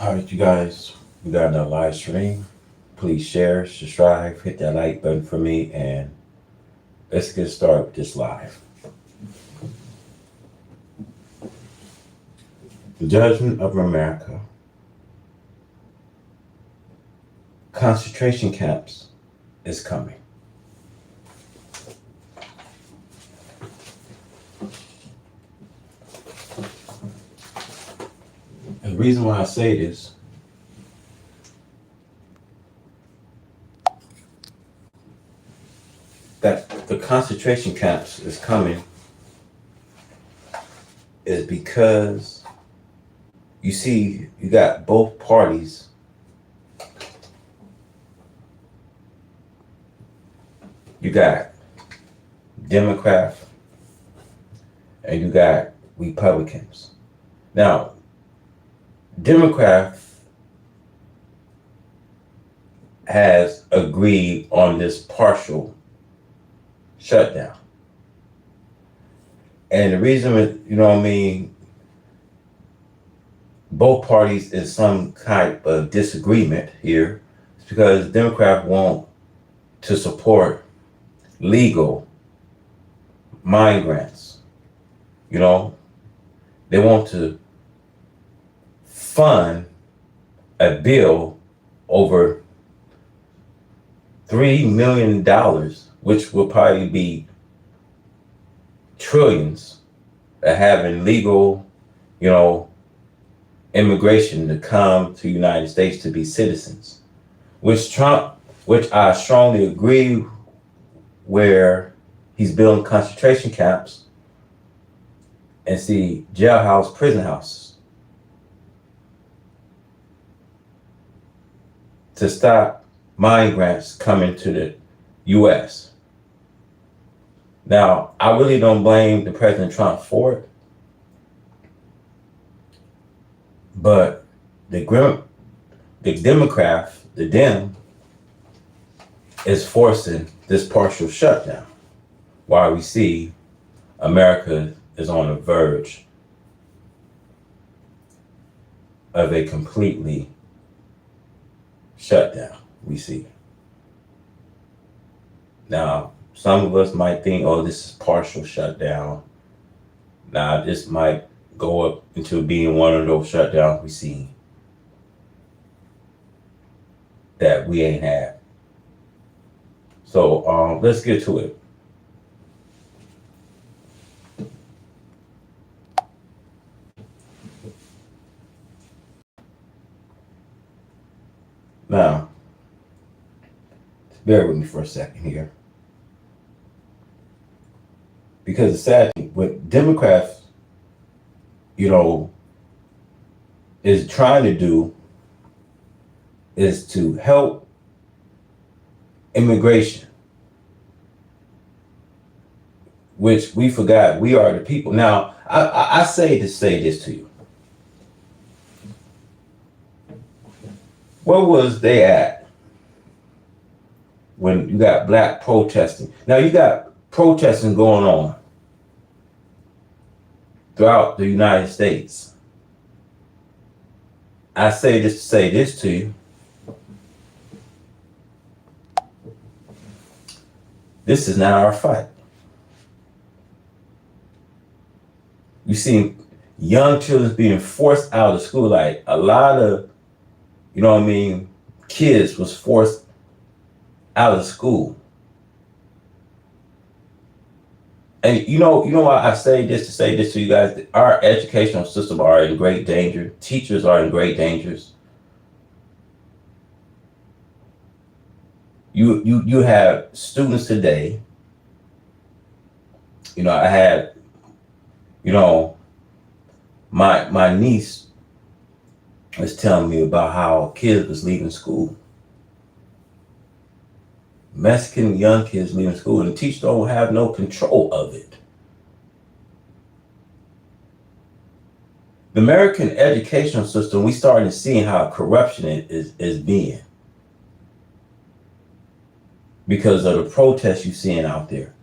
All right, you guys, we got another live stream. Please share, subscribe, hit that like button for me, and let's get started with this live. The Judgment of America. Concentration camps is coming. And the reason why I say this, that the concentration camps is coming, is because you see, you got both parties you got Democrats and you got Republicans. Now, Democrats has agreed on this partial shutdown. And the reason, both parties in some type of disagreement here is because Democrats want to support legal mine grants. They want to fund a bill over $3 million, which will probably be trillions, of having legal, immigration to come to the United States to be citizens, which I strongly agree, where he's building concentration camps and see jailhouse, prison houses to stop mine grants coming to the U.S. Now, I really don't blame the President Trump for it, but the Democrat, the Dem, is forcing this partial shutdown, while we see America is on the verge of a completely shutdown. We see. Now, some of us might think, oh, this is partial shutdown. Now, this might go up into being one of those shutdowns we see that we ain't had. So let's get to it. Now, bear with me for a second here. Because the sad thing, what Democrats, is trying to do is to help immigration, which we forgot we are the people. Now, I say this to you. Where was they at when you got black protesting? Now, you got protesting going on throughout the United States. I say this to say this to you. This is not our fight. You see young children being forced out of school. Like a lot of, kids was forced out of school. And you know why I say this to you guys? Our educational system are in great danger. Teachers are in great dangers. You have students today. I had, my niece was telling me about how kids was leaving school. Mexican young kids leaving school, and the teachers don't have no control of it. The American educational system, we started seeing how corruption is being because of the protests you're seeing out there.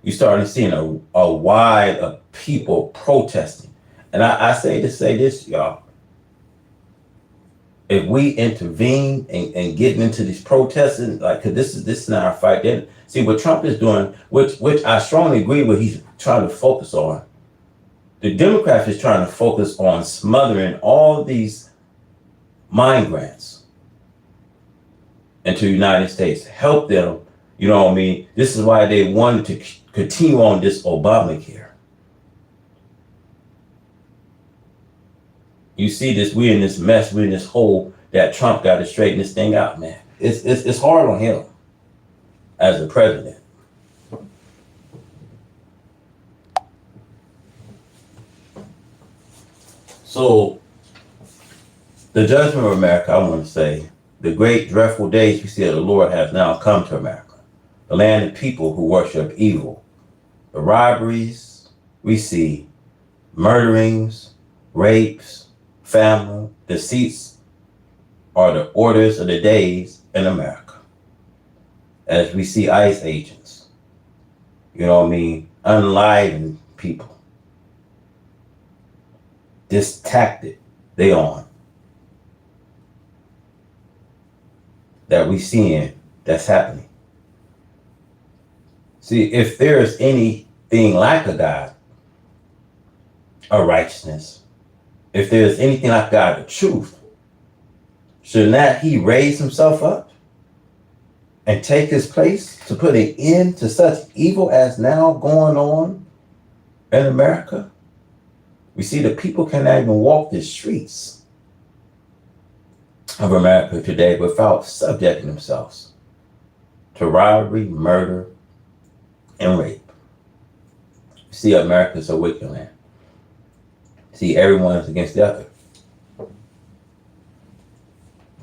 You started seeing a wide of people protesting. And I say this, y'all. If we intervene and getting into these protests, and like, cause this is not our fight. Then see what Trump is doing, which I strongly agree with. He's trying to focus on. The Democrats is trying to focus on smothering all these mine grants into the United States, help them. You know what I mean? This is why they wanted to continue on this Obamacare. You see this, we're in this mess, we're in this hole that Trump got to straighten this thing out, man. It's hard on him as a president. So, the judgment of America, I want to say, the great dreadful days we see of the Lord have now come to America, the land of people who worship evil. The robberies we see, murderings, rapes, famine, deceits are the orders of the days in America. As we see ICE agents, you know what I mean, unliving people. This tactic they on that we seeing that's happening. See, if there is anything like a God, a righteousness, if there is anything like God, the truth, should not he raise himself up and take his place to put an end to such evil as now going on in America? We see the people cannot even walk the streets of America today without subjecting themselves to robbery, murder, and rape. We see America is a wicked land. See, everyone is against the other.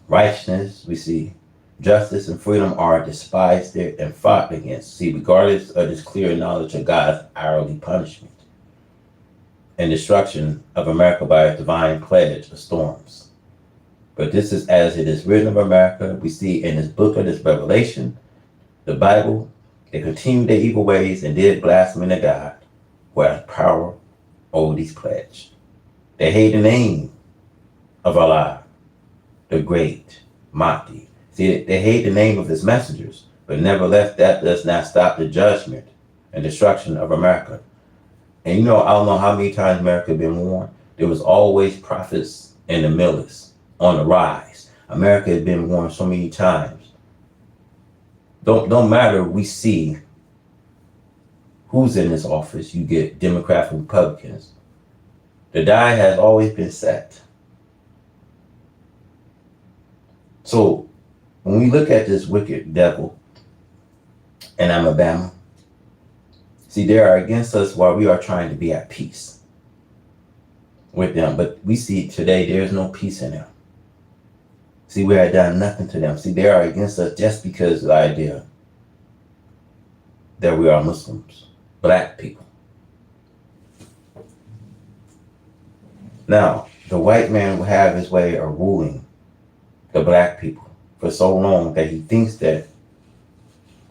Righteousness, we see justice and freedom are despised and fought against. See, regardless of this clear knowledge of God's hourly punishment and destruction of America by a divine pledge of storms. But this is as it is written of America. We see in this book of this Revelation, the Bible, they continued their evil ways and did blasphemy to God, who has power over these pledges. They hate the name of Allah, the great, mighty. See, they hate the name of his messengers, but nevertheless, that does not stop the judgment and destruction of America. And you know, I don't know how many times America has been warned. There was always prophets and the millers on the rise. America has been warned so many times. Don't matter, we see who's in this office. You get Democrats and Republicans. The die has always been set. So when we look at this wicked devil in Alabama, see, they are against us while we are trying to be at peace with them. But we see today there's no peace in them. See, we have done nothing to them. See, they are against us just because of the idea that we are Muslims, black people. Now, the white man will have his way of ruling the black people for so long that he thinks that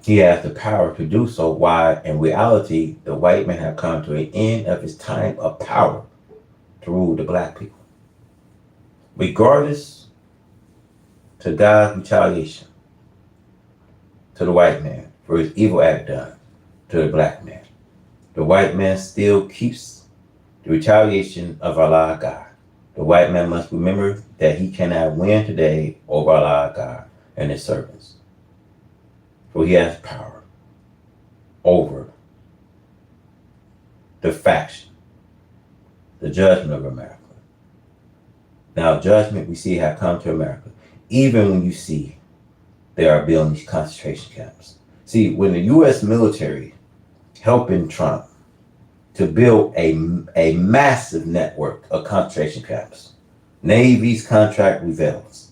he has the power to do so, while in reality, the white man have come to an end of his time of power to rule the black people. Regardless to God's retaliation to the white man for his evil act done to the black man, the white man still keeps the retaliation of Allah God. The white man must remember that he cannot win today over Allah God and his servants. For he has power over the faction, the judgment of America. Now, judgment we see have come to America, even when you see they are building these concentration camps. See, when the U.S. military helping Trump to build a massive network of concentration camps, Navy's contract reveals.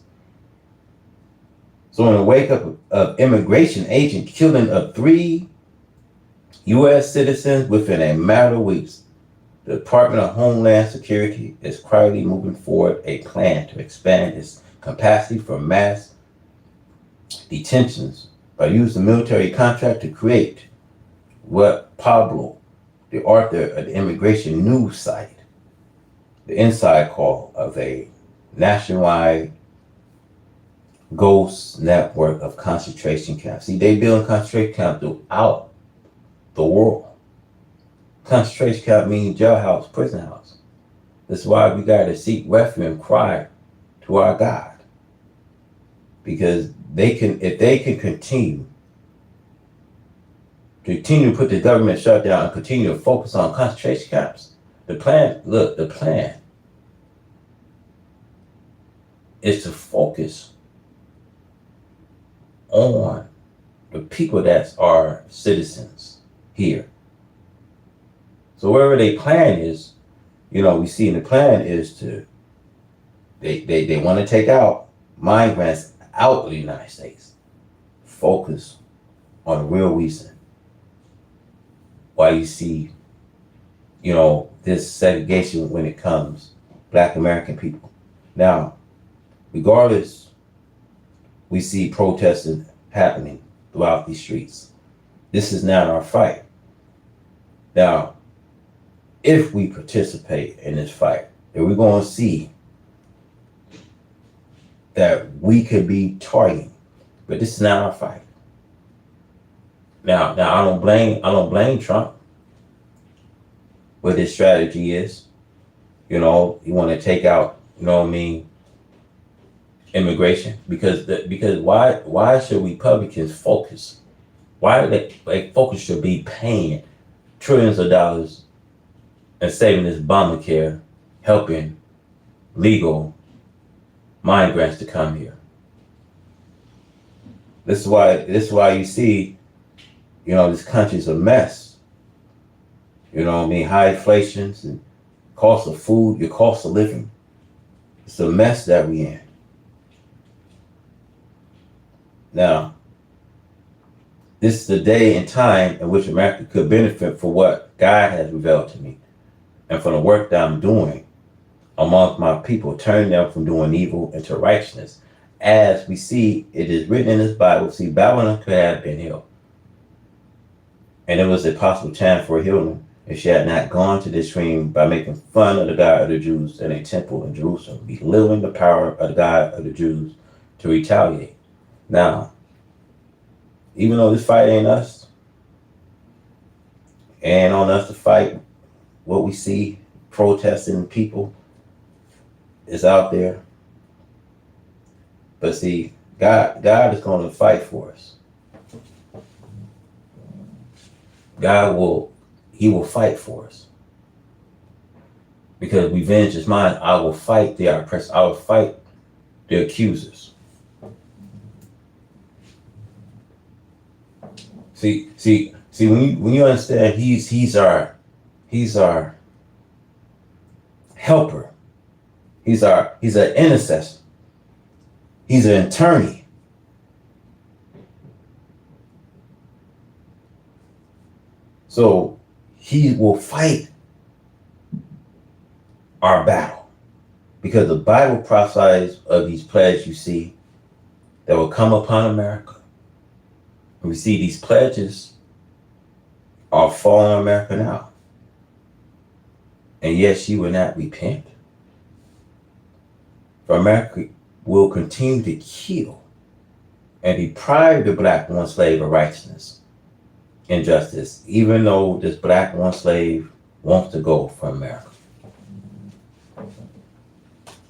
So in the wake up of immigration agent killing of 3 U.S. citizens within a matter of weeks, the Department of Homeland Security is quietly moving forward a plan to expand its capacity for mass detentions by using the military contract to create what Pablo, the author of the immigration news site, the inside call of a nationwide ghost network of concentration camps. See, they build concentration camps throughout the world. Concentration camp means jailhouse, prison house. That's why we got to seek refuge and cry to our God. Because if they can continue to put the government shutdown and continue to focus on concentration camps, the plan is to focus on the people that are citizens here. So wherever they plan is, we see in the plan is they want to take out migrants out of the United States. Focus on the real reason why you see, this segregation when it comes Black American people. Now, regardless, we see protesting happening throughout these streets. This is not our fight. Now, if we participate in this fight, then we're going to see that we could be targeted, but this is not our fight. Now I don't blame Trump. What his strategy is, you want to take out, immigration, because why should Republicans focus? Why do they focus should be paying trillions of dollars and saving this Obamacare, helping legal migrants to come here. This is why you see, this country's a mess. High inflations and cost of food, your cost of living. It's a mess that we in. Now, this is the day and time in which America could benefit for what God has revealed to me and from the work that I'm doing amongst my people, turning them from doing evil into righteousness. As we see, it is written in this Bible, see, Babylon could have been healed. And it was a possible chance for healing if she had not gone to this extreme by making fun of the God of the Jews in a temple in Jerusalem, belittling the power of the God of the Jews to retaliate. Now, even though this fight ain't us, and on us to fight what we see, protesting people is out there. But see, God is going to fight for us. He will fight for us. Because revenge is mine. I will fight the oppressed. I will fight the accusers. See, when you understand he's our helper. He's an intercessor. He's an attorney. So he will fight our battle. Because the Bible prophesies of these plagues you see that will come upon America. And we see these pledges are falling on America now. And yet she will not repent. For America will continue to kill and deprive the Black one slave of righteousness and justice, even though this Black one slave wants to go from America.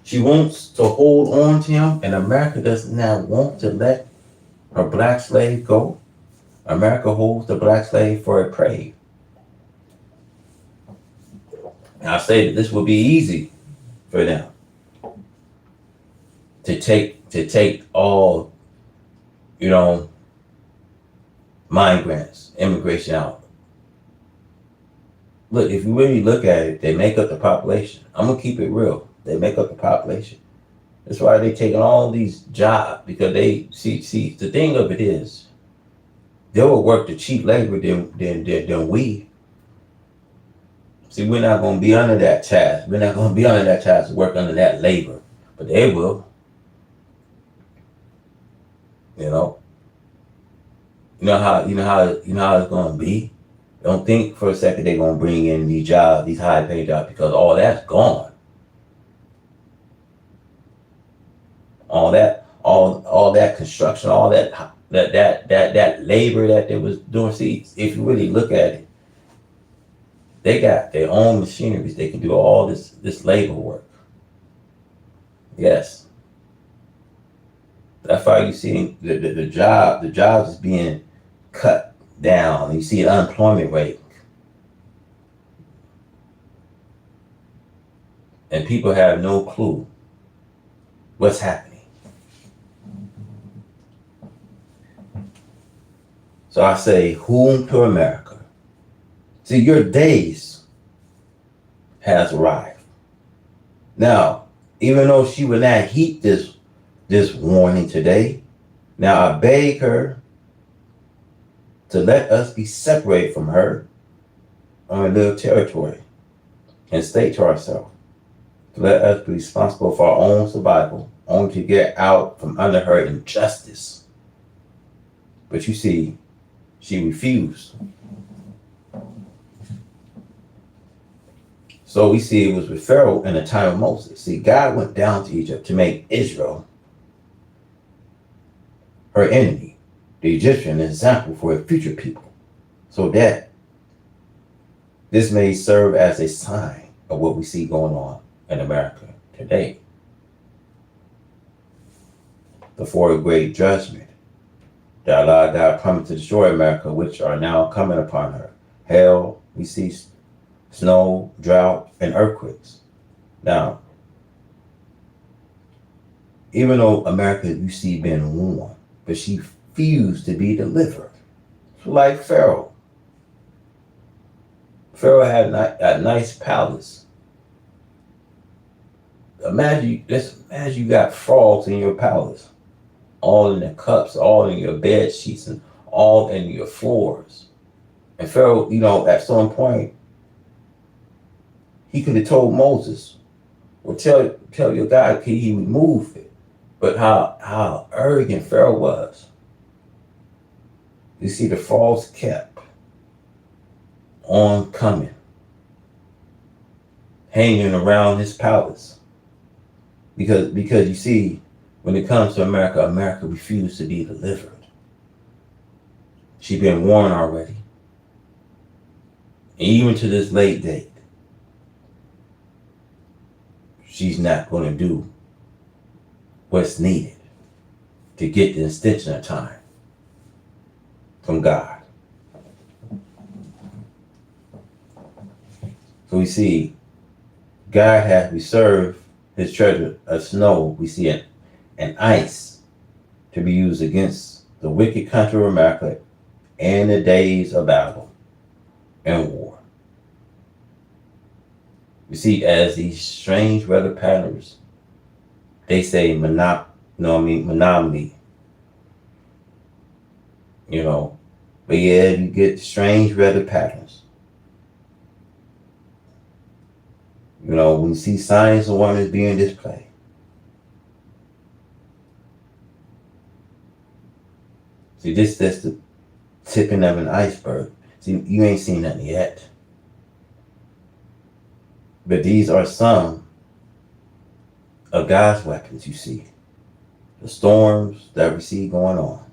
She wants to hold on to him, and America does not want to let her Black slave go. America holds the Black slave for a prey. And I say that this will be easy for them to take all, migrants, immigration out. Look, if you really look at it, they make up the population. I'm gonna keep it real. They make up the population. That's why they taking all these jobs, because they see the thing of it is they will work the cheap labor than we. See, we're not gonna be under that task. We're not gonna be under that task to work under that labor, but they will. You know how it's gonna be. Don't think for a second they're gonna bring in these jobs, these high paid jobs, because all that's gone. all that construction, all that labor that they was doing. See, if you really look at it, they got their own machineries. They can do all this labor work. Yes, that's why you see the jobs is being cut down. You see the unemployment rate, and people have no clue what's happening. So I say, whom to America? See, your days has arrived. Now, even though she would not heed this warning today, now I beg her to let us be separated from her on a little territory and state to ourselves, to let us be responsible for our own survival, only to get out from under her injustice. But you see, she refused. So we see it was with Pharaoh in the time of Moses. See, God went down to Egypt to make Israel her enemy, the Egyptian, an example for a future people, so that this may serve as a sign of what we see going on in America today. The four great judgment that Allah God promised to destroy America, which are now coming upon her. Hail, we see snow, drought, and earthquakes. Now, even though America, you see, been warned, but she refused to be delivered. Like Pharaoh. Pharaoh had a nice palace. Imagine you got frogs in your palace, all in the cups, all in your bed sheets, and all in your floors. And Pharaoh, at some point, he could have told Moses, well, tell your God, can he remove it? But how arrogant Pharaoh was. You see, the frogs kept on coming, hanging around his palace. Because you see, when it comes to America, America refused to be delivered. She's been warned already. And even to this late date, she's not going to do what's needed to get the extension of time from God. So we see God has reserved his treasure of snow, we see it, and ice to be used against the wicked country of America in the days of battle and war. We see as these strange weather patterns, they say monopoly, but yeah, you get strange weather patterns. When you see signs of wonders being displayed. See, that's the tipping of an iceberg. See, you ain't seen nothing yet. But these are some of God's weapons, you see. The storms that we see going on.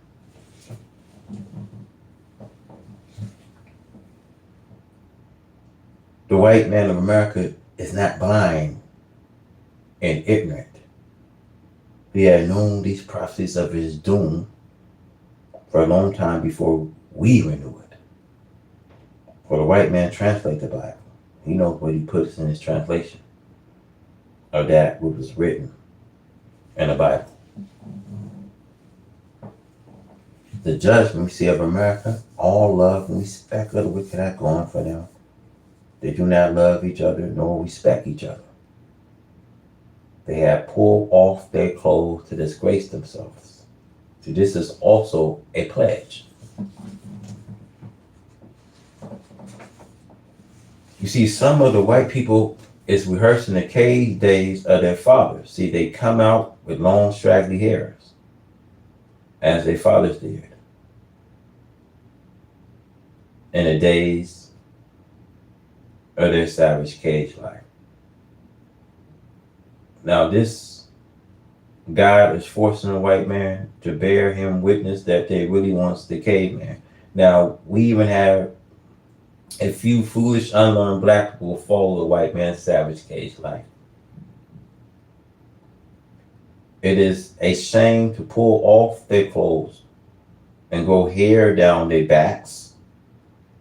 The white man of America is not blind and ignorant. He had known these prophecies of his doom for a long time before we even knew it. For the white man translate the Bible. He knows what he puts in his translation of that which was written in the Bible. The judgment we see of America, all love and respect of the wicked are gone for them. They do not love each other nor respect each other. They have pulled off their clothes to disgrace themselves. So this is also a pledge. You see, some of the white people is rehearsing the cave days of their fathers. See, they come out with long, straggly hairs, as their fathers did. In the days of their savage cage life. Now, this God is forcing a white man to bear him witness that they really wants the caveman. Now, we even have a few foolish, unlearned black people follow the white man's savage cage life. It is a shame to pull off their clothes and grow hair down their backs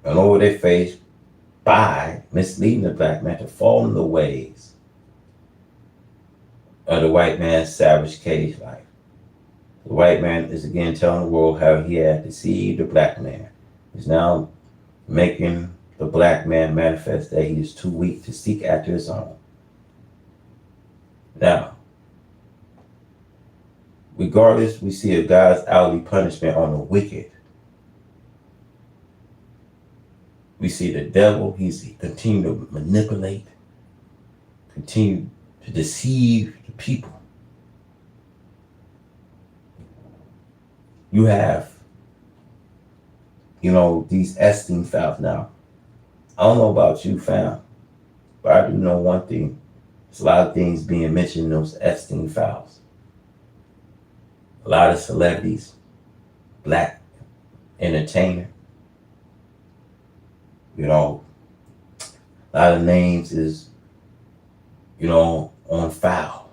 and over their face by misleading the black man to fall in the ways of the white man's savage cage life. The white man is again telling the world how he had deceived the black man. He's now making the black man manifest that he is too weak to seek after his own. Now, regardless, we see a God's hourly punishment on the wicked. We see the devil, he continue to manipulate, continue to deceive the people. You have, these Epstein files now. I don't know about you, fam, but I do know one thing. There's a lot of things being mentioned in those Epstein files. A lot of celebrities, black entertainer, a lot of names is, on file.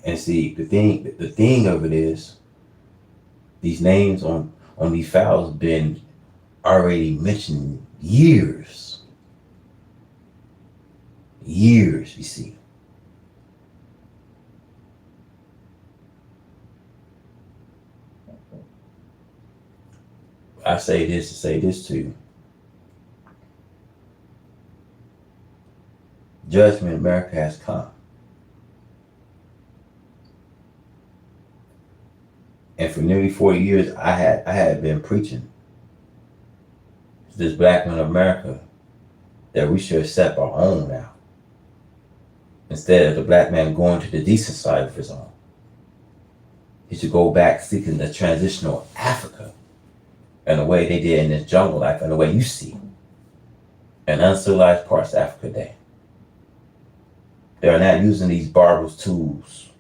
And see, the thing of it is, these names on these files been already mentioned years, you see. I say this to say this to you. Judgment in America has come. And for nearly 40 years, I had been preaching to this black man of America that we should accept our own now. Instead of the black man going to the decent side of his own. He should go back seeking the transitional Africa in the way they did in this jungle life, and the way you see in uncivilized parts of Africa today. They are not using these barbarous tools,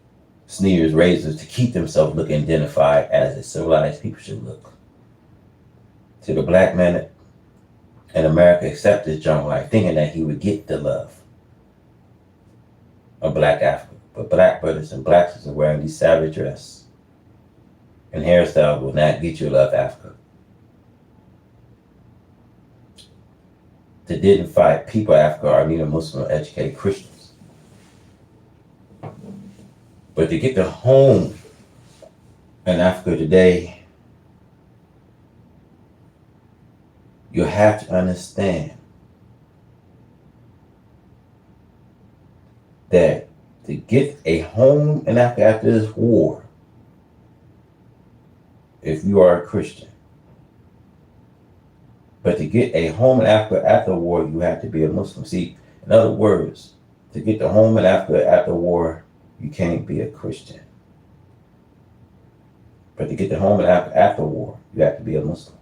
sneers, razors, to keep themselves looking identified as a civilized people should look. To the black man in America accepted this jungle life, thinking that he would get the love of black Africa. But black brothers and black sisters wearing these savage dress and hairstyle will not get you love Africa. The dignified people of Africa are neither Muslim or educated Christians. But to get the home in Africa today, you have to understand that to get a home in Africa after this war, if you are a Christian, but to get a home in Africa after the war, you have to be a Muslim. See, in other words, to get the home in Africa after the war, you can't be a Christian. But to get the home in Africa after the war, you have to be a Muslim.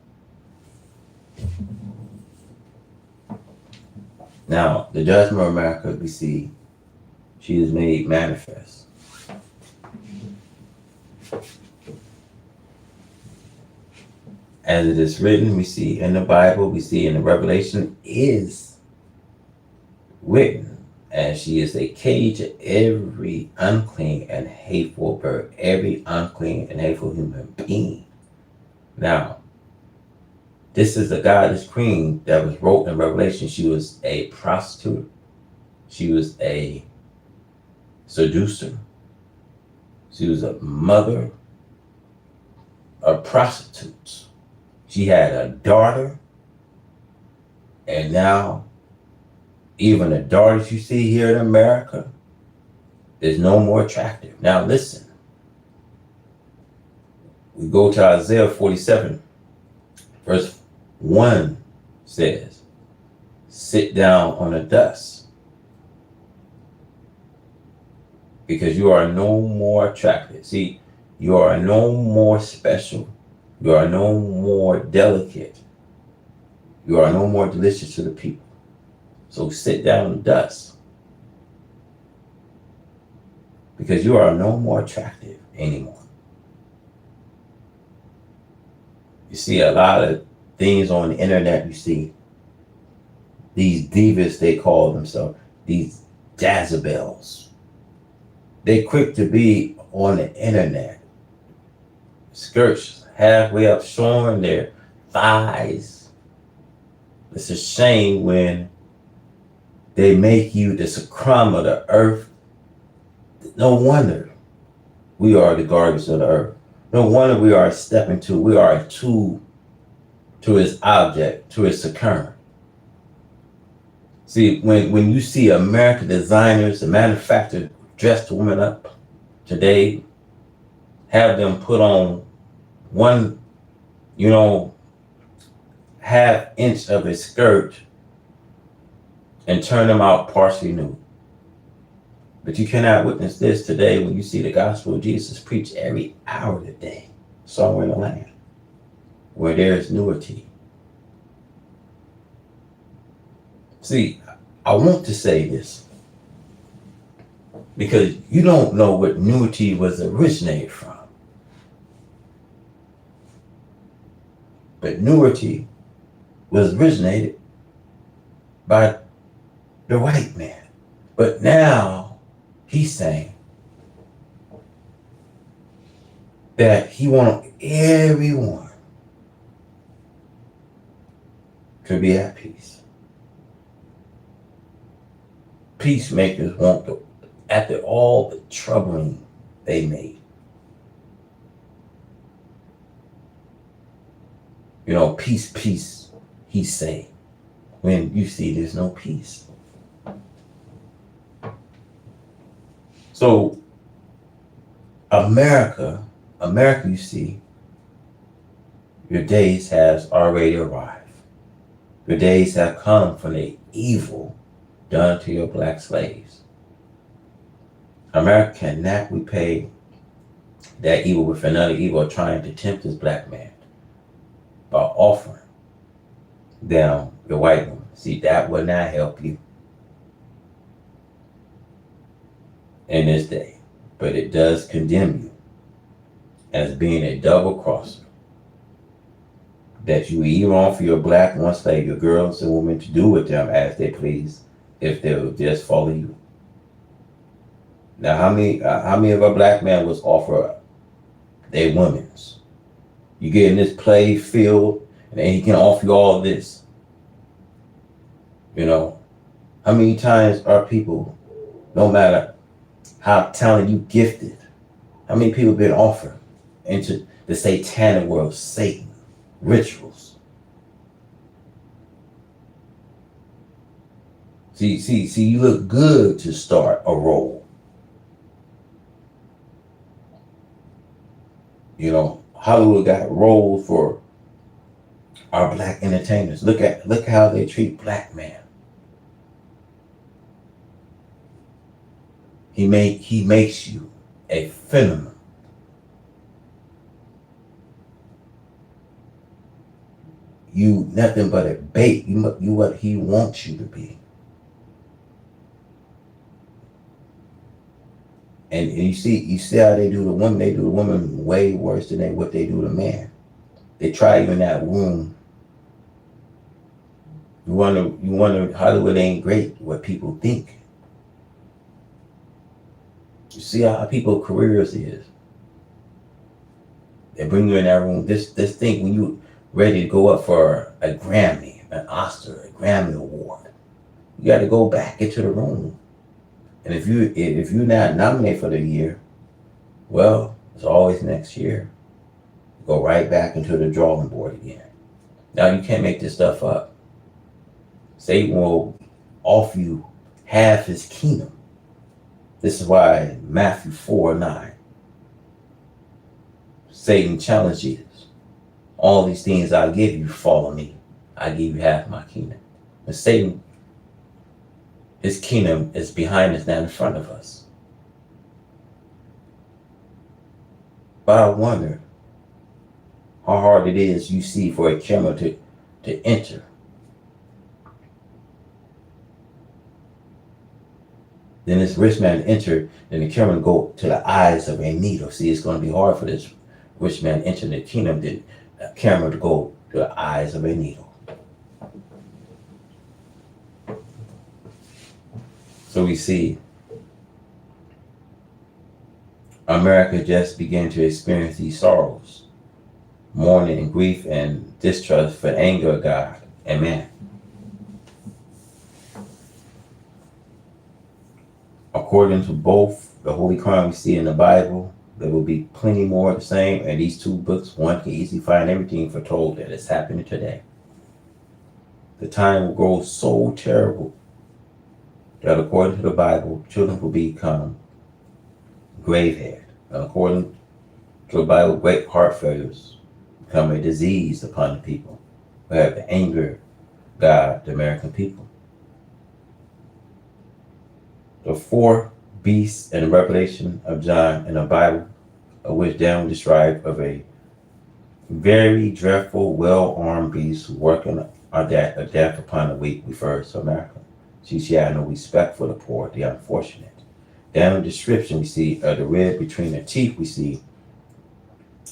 Now, the judgment of America, we see, she is made manifest. As it is written, we see in the Bible, we see in the Revelation, is written, and she is a cage of every unclean and hateful bird, every unclean and hateful human being. Now, this is the goddess queen that was wrote in Revelation. She was a prostitute. She was a seducer. She was a mother of prostitutes. She had a daughter, and now even the daughters you see here in America is no more attractive. Now listen, we go to Isaiah 47, verse 1 says, sit down on the dust, because you are no more attractive. See, you are no more special. You are no more delicate. You are no more delicious to the people. So sit down and dust, because you are no more attractive anymore. You see a lot of things on the internet. You see these divas, they call themselves, these Jezebels. They quick to be on the internet, skirts halfway up, showing their thighs. It's a shame when they make you the scrum of the earth. No wonder we are the garbage of the earth. No wonder we are stepping to, we are a tool to its object, to its occurrence. See, when you see American designers, the manufacturer dress the women up today, have them put on one, half inch of a skirt and turn them out partially nude. But you cannot witness this today when you see the gospel of Jesus preached every hour of the day, somewhere in the land, where there is nudity. See, I want to say this because you don't know what nudity was originated from. But nudity was originated by the white man. But now he's saying that he wants everyone to be at peace. Peacemakers want to, after all the troubling they made. Peace, peace, he say, when you see there's no peace. So America, you see, your days has already arrived. Your days have come from the evil done to your black slaves. America cannot repay that evil with another evil, trying to tempt this black man by offering them the white woman. See, that will not help you in this day, but it does condemn you as being a double crosser. That you either offer your black one slave, your girls and women, to do with them as they please, if they'll just follow you. Now, how many of a black man was offered their women's? You get in this play field, and then he can offer you all this. How many times are people, no matter how talented you gifted, how many people been offered into the satanic world, Satan, rituals? See, you look good to start a role. Hollywood got roles for our black entertainers. Look how they treat black man. He makes you a phenomenon. You nothing but a bait. You what he wants you to be. And you see how they do the woman. They do the woman way worse than what they do the man. They try you in that womb. You wonder Hollywood ain't great. What people think. You see how people's careers is. They bring you in that room. This thing when you ready to go up for a Grammy, an Oscar, a Grammy award, you got to go back into the room. And if you're not nominated for the year, well, it's always next year. Go right back into the drawing board again. Now you can't make this stuff up. Satan will offer you half his kingdom. This is why Matthew 4:9, Satan challenged Jesus. All these things I give you, follow me. I give you half my kingdom. But Satan, his kingdom is behind us, not in front of us. But I wonder how hard it is, you see, for a camera to enter Then this rich man entered, then the camera go to the eyes of a needle. See, it's going to be hard for this rich man to enter the kingdom, the camera to go to the eyes of a needle. So we see America just began to experience these sorrows, mourning and grief and distrust for the anger of God and man. According to both the Holy Quran we see in the Bible, there will be plenty more of the same. And these two books, one can easily find everything foretold that is happening today. The time will grow so terrible that according to the Bible, children will become gray-haired. And according to the Bible, great heart failures become a disease upon the people who have the anger God, the American people. The four beasts in the revelation of John in the Bible, of which Daniel described of a very dreadful, well-armed beast working a death upon the weak, refers to America. She had no respect for the poor, the unfortunate. Down in the description, we see the rib between the teeth. We see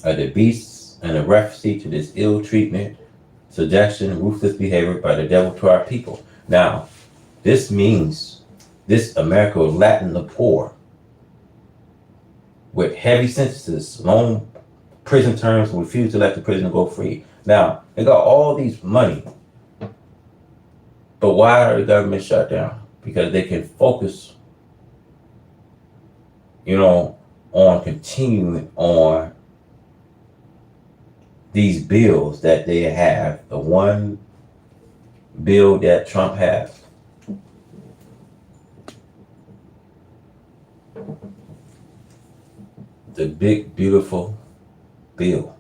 the beasts and the reference to this ill treatment, seduction, ruthless behavior by the devil to our people. Now, this means this America will latten the poor with heavy sentences, long prison terms, and refuse to let the prisoner go free. Now, they got all these money, but why are the government shut down? Because they can focus, on continuing on these bills that they have. The one bill that Trump has, the big, beautiful bill,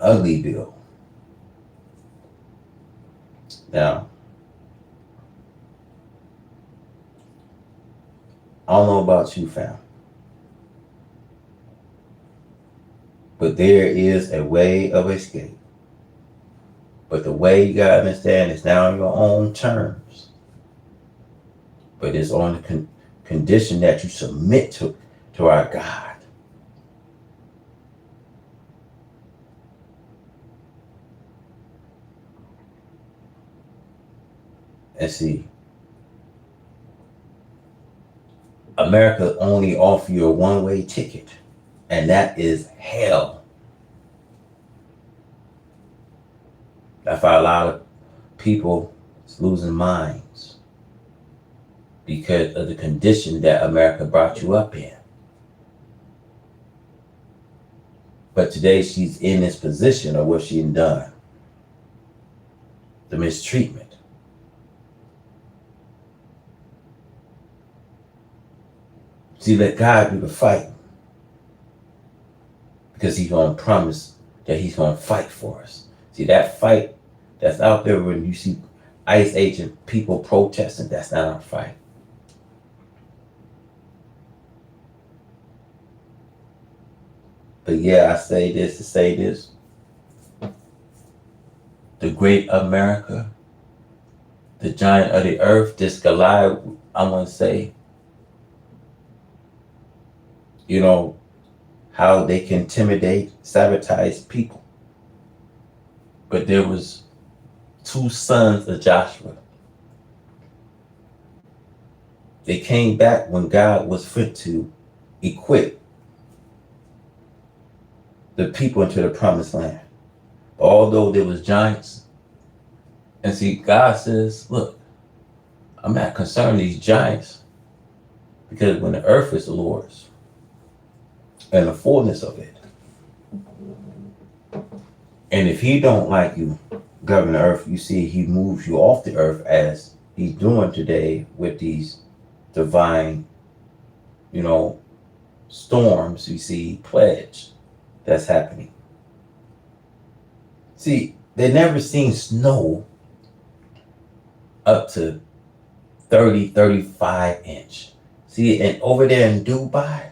ugly bill. Now, I don't know about you, fam, but there is a way of escape. But the way you gotta understand is now on your own terms. But it's on the condition that you submit to our God. And see, America only offers you a one-way ticket, and that is hell. That's why a lot of people is losing minds, because of the condition that America brought you up in. But today she's in this position of what she's done, the mistreatment. See, let God do the fight, because he's going to promise that he's going to fight for us. See, that fight that's out there when you see ICE agent people protesting, that's not our fight. But yeah, I say this to say this. The great America, the giant of the earth, this Goliath, I want to say, how they can intimidate, sabotage people. But there was two sons of Joshua. They came back when God was fit to equip the people into the promised land. Although there was giants, and see, God says, look, I'm not concerned with these giants, because when the earth is the Lord's and the fullness of it, and if he don't like you govern the earth, you see, he moves you off the earth, as he's doing today with these divine, storms. You see, pledge that's happening. See, they never seen snow up to 30, 35 inch. See, and over there in Dubai,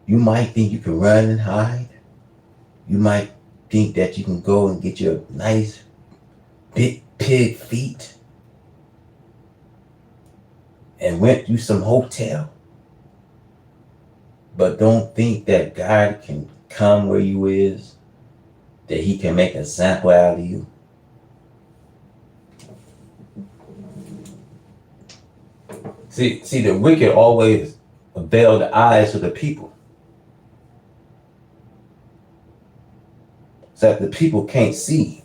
you might think you can run and hide. You might think that you can go and get your nice big pig feet. and went through some hotel, but don't think that God can come where you is, that he can make an example out of you. See, the wicked always veil the eyes of the people, so that the people can't see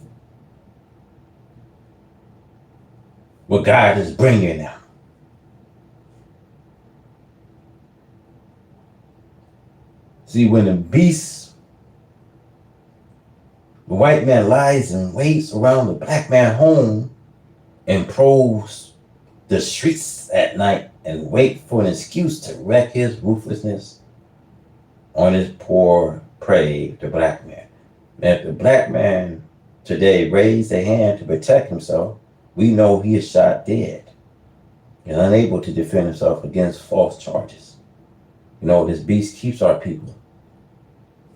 what God is bringing them. See, when the white man lies and waits around the black man's home and prowls the streets at night and wait for an excuse to wreak his ruthlessness on his poor prey, the black man. And if the black man today raised a hand to protect himself, we know he is shot dead and unable to defend himself against false charges. This beast keeps our people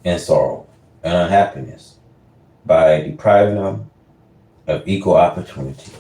in sorrow and unhappiness by depriving them of equal opportunity.